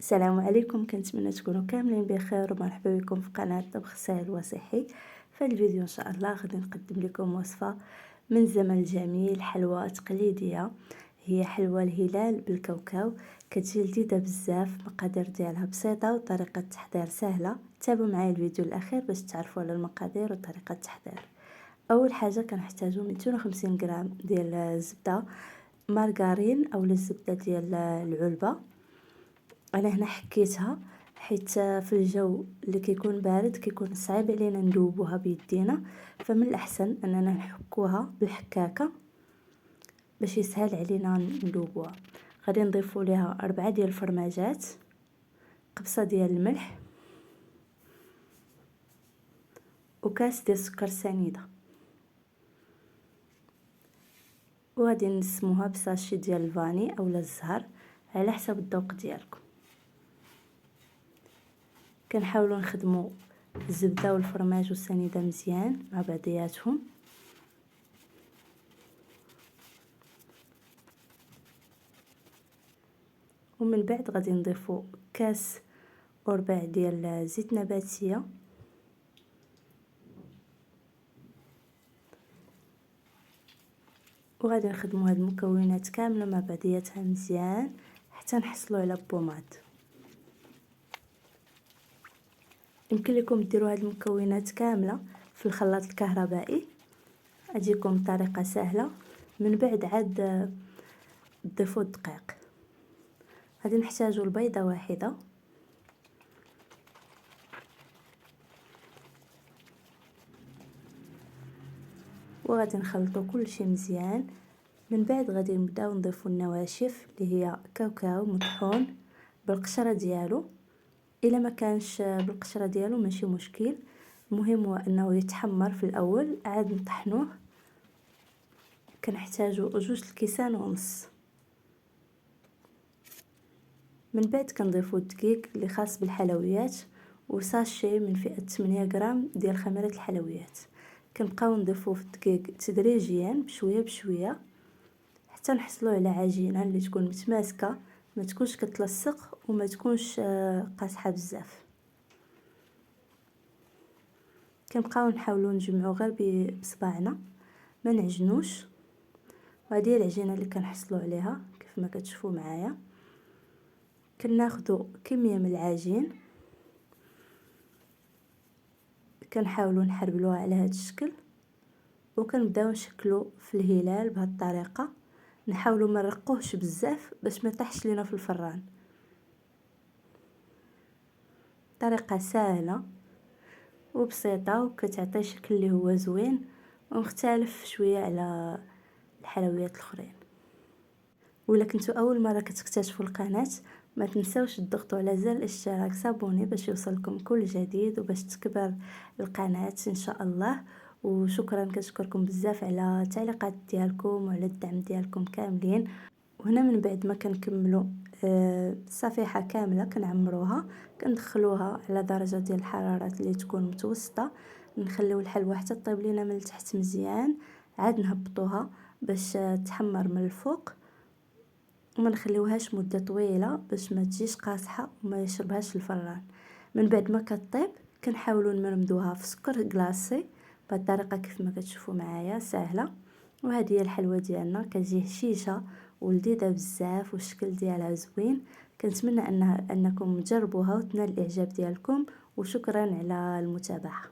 السلام عليكم، كنتمنى تكونوا كاملين بخير ومرحبا بكم في قناه طبخ سهل وصحي. في هذا الفيديو ان شاء الله غادي نقدم لكم وصفه من زمن الجميل، حلوى تقليديه. هي حلوى الهلال بالكاوكاو، كتجي لذيذه بزاف. المقادير ديالها بسيطه وطريقه التحضير سهله. تابعوا معايا الفيديو الاخير باش تعرفوا على المقادير وطريقه التحضير. اول حاجه كنحتاجو 250 غرام ديال الزبده مارغرين او الزبده ديال العلبه. انا هنا حكيتها حيت في الجو اللي كيكون بارد كيكون صعيب علينا ندوبوها بيدينا، فمن الاحسن اننا نحكوها بالحكاكه باش يسهل علينا ندوبوها. غادي نضيفوا ليها 4 ديال الفرماجات، قبصه ديال الملح، وكاس ديال السكر سنيده، وغادي نسموها بساشي ديال الفاني اولا الزهر على حسب الذوق ديالكم. كنحاولوا نخدموا الزبده والفرماج والسنيده مزيان مع بعضياتهم. ومن بعد غادي نضيفوا كاس وربع ديال زيت نباتيه، وغادي نخدموا هاد المكونات كامله مع بعضياتها مزيان حتى نحصلوا على بوماد. يمكن لكم ديروا هاد المكونات كامله في الخلاط الكهربائي، اجيكم طريقه سهله. من بعد عاد تضيفوا الدقيق. غادي نحتاجوا البيضه واحده، وغادي نخلطوا كل شيء مزيان. من بعد غادي نبداو نضيفوا النواشف اللي هي كاوكاو مطحون بالقشره ديالو. الا ما كانش بالقشره ديالو ماشي مشكل، المهم هو انه يتحمر في الاول، عاد نطحنوه. كنحتاجو 2 الكيسان. من بعد كنضيفوا الدقيق اللي خاص بالحلويات، وساشي من فئه 8 غرام ديال خميره الحلويات. كنبقاو نضيفوه في الدقيق تدريجيا بشويه بشويه حتى نحصلوا على عجينه اللي تكون متماسكه، ما تكونش كتلصق وما تكونش قاصحه بزاف. كنبقاو نحاولوا نجمعوا غير بصباعنا ما نعجنوش. وهذه هي العجينه اللي كنحصلوا عليها كيف ما كتشوفوا معايا. كناخذوا كميه من العجين، كنحاولوا نحربلوها على هذا الشكل، وكنبداو نشكلوا في الهلال بهذه الطريقه. نحاولوا ما نرقوهش بزاف باش ما يطيحش لينا في الفران. طريقه سهله وبسيطه وكتعطي شكل اللي هو زوين ومختلف شويه على الحلويات الاخرين. ولا كنتو اول مره كتكتشفوا القناه، ما تنساوش تضغطوا على زر الاشتراك صابوني باش يوصلكم كل جديد وباش تكبر القناه ان شاء الله. وشكرا، كنشكركم بزاف على التعليقات ديالكم وعلى الدعم ديالكم كاملين. وهنا من بعد ما كنكملوا الصفيحه كامله كنعمروها، كندخلوها على درجه ديال الحراره اللي تكون متوسطه. نخليو الحلوى حتى طيب لينا من التحت مزيان، عاد نهبطوها باش تحمر من الفوق، وما نخليوهاش مده طويله باش ما تجيش قاصحه وما يشربهاش الفران. من بعد ما كطيب كنحاولوا نمرمدوها في سكر كلاصي بهذه الطريقه كيف ما كتشوفوا معايا سهله. وهذه هي الحلوى ديالنا، كتجي هشيشه ولذيذه بزاف والشكل ديالها زوين. كنتمنى انكم تجربوها وتنال الاعجاب ديالكم، وشكرا على المتابعه.